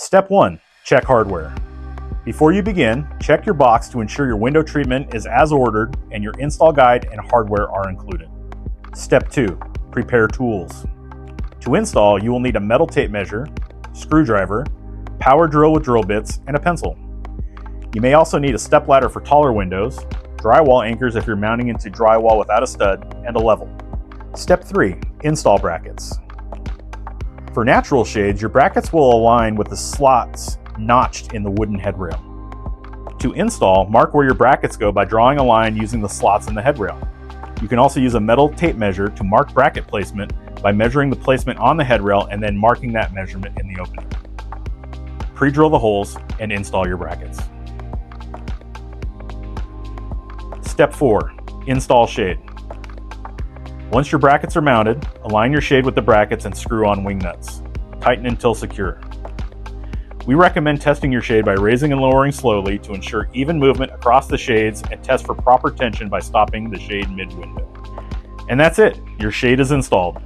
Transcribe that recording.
Step 1. Check hardware. Before you begin, check your box to ensure your window treatment is as ordered and your install guide and hardware are included. Step 2. Prepare tools. To install, you will need a metal tape measure, screwdriver, power drill with drill bits, and a pencil. You may also need a step ladder for taller windows, drywall anchors if you're mounting into drywall without a stud, and a level. Step 3. Install brackets. For natural shades, your brackets will align with the slots notched in the wooden headrail. To install, mark where your brackets go by drawing a line using the slots in the headrail. You can also use a metal tape measure to mark bracket placement by measuring the placement on the headrail and then marking that measurement in the opening. Pre-drill the holes and install your brackets. Step 4. Install shade. Once your brackets are mounted, align your shade with the brackets and screw on wing nuts. Tighten until secure. We recommend testing your shade by raising and lowering slowly to ensure even movement across the shades and test for proper tension by stopping the shade mid-window. And that's it, your shade is installed.